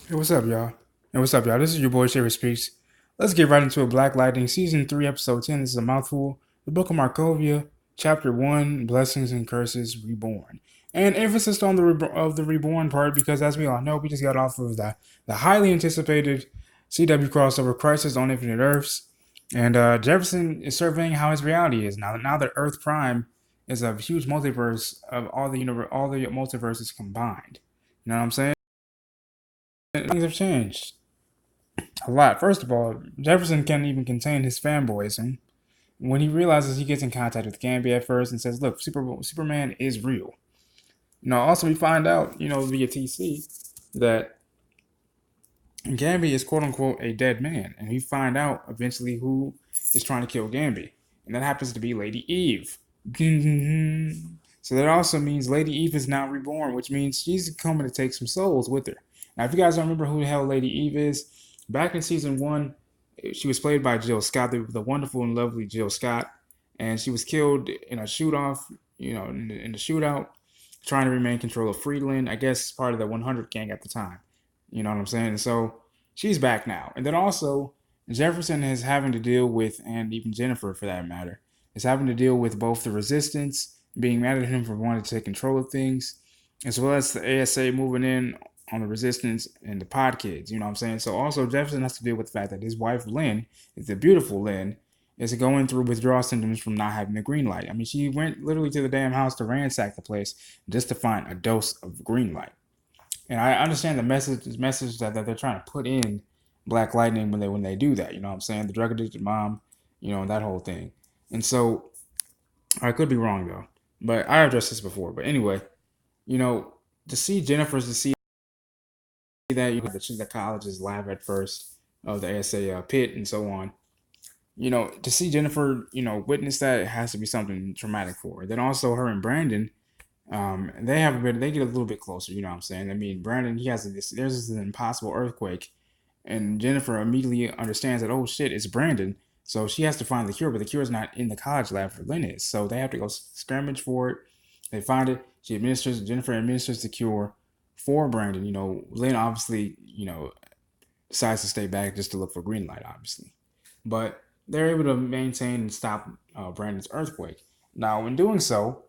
Hey, what's up, y'all? Hey, what's up, y'all? This is your boy Shafferspeeks. Let's get right into a Black Lightning Season 3, Episode 10. This is a mouthful. The Book of Markovia, Chapter 1, Blessings and Curses, Reborn. And emphasis on the Reborn part because, as we all know, we just got off of the highly anticipated CW crossover Crisis on Infinite Earths. And Jefferson is surveying how his reality is now that Earth Prime is a huge multiverse of all the multiverses combined. You know what I'm saying? Things have changed a lot. First of all, Jefferson can't even contain his fanboyism. When he realizes he gets in contact with Gambi at first and says, "Look, Superman is real." Also we find out, via TC that Gambi is quote unquote a dead man, and we find out eventually who is trying to kill Gambi, and that happens to be Lady Eve. So that also means Lady Eve is now reborn, which means she's coming to take some souls with her. Now, if you guys don't remember who the hell Lady Eve is, back in season 1, she was played by Jill Scott, the wonderful and lovely Jill Scott, and she was killed in a shoot off, in the shootout, trying to remain control of Lynn, I guess part of the 100 gang at the time. You know what I'm saying? And so she's back now. And then also, Jefferson is having to deal with, and even Jennifer for that matter, is having to deal with both the resistance being mad at him for wanting to take control of things, as well as the ASA moving in on the resistance and the pod kids. You know what I'm saying? So also Jefferson has to deal with the fact that his wife Lynn, is the beautiful Lynn, is going through withdrawal symptoms from not having the green light. I mean, she went literally to the damn house to ransack the place just to find a dose of green light. And I understand the message that they're trying to put in Black Lightning when they do that. You know what I'm saying? The drug addicted mom, that whole thing. And so I could be wrong though, but I addressed this before. But anyway, to see Jennifer's to see that the college's lab at first of the ASA pit and so on. To see Jennifer, witness that, it has to be something traumatic for her. Then also her and Brandon, they get a little bit closer. You know what I'm saying? I mean, Brandon, there's this impossible earthquake, and Jennifer immediately understands that, oh shit, it's Brandon. So she has to find the cure, but the cure is not in the college lab for Lynn is. So they have to go scramble for it. They find it. Jennifer administers the cure for Brandon. Lynn obviously, decides to stay back just to look for green light, obviously. But they're able to maintain and stop Brandon's earthquake. Now, in doing so,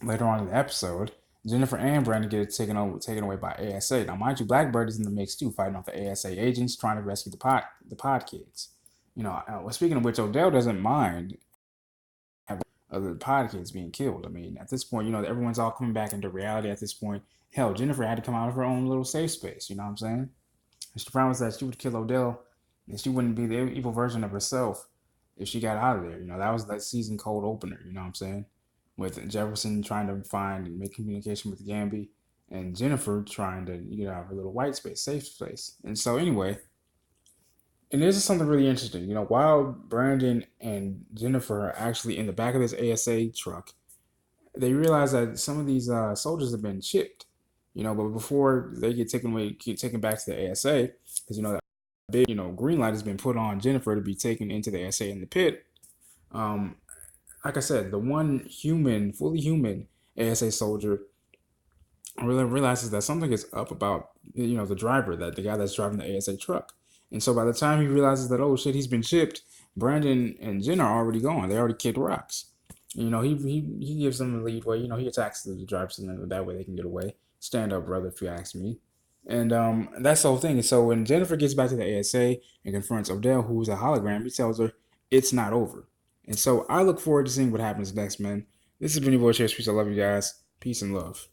later on in the episode, Jennifer and Brandon get taken away by ASA. Now, mind you, Blackbird is in the mix too, fighting off the ASA agents, trying to rescue the pod kids. Speaking of which, Odell doesn't mind the pod kids being killed. I mean, at this point, everyone's all coming back into reality at this point. Hell, Jennifer had to come out of her own little safe space. You know what I'm saying? And she promised that she would kill Odell, and she wouldn't be the evil version of herself if she got out of there. That was that season cold opener. You know what I'm saying? With Jefferson trying to find and make communication with Gambi, and Jennifer trying to get out of her little white space, safe space. And so anyway, and this is something really interesting. While Brandon and Jennifer are actually in the back of this ASA truck, they realize that some of these soldiers have been chipped. But before they get taken back to the ASA, because that big, green light has been put on Jennifer to be taken into the ASA in the pit. Um, like I said, the one fully human ASA soldier really realizes that something is up about the driver, that the guy that's driving the ASA truck. And so by the time he realizes that, oh shit, he's been chipped, Brandon and Jen are already gone. They already kicked rocks. He gives them the lead way. He attacks the drivers, and that way they can get away. Stand up, brother, if you ask me. And that's the whole thing. And so when Jennifer gets back to the ASA and confronts Odell, who's a hologram, he tells her it's not over. And so I look forward to seeing what happens next, man. This has been your boy Chase. I love you guys. Peace and love.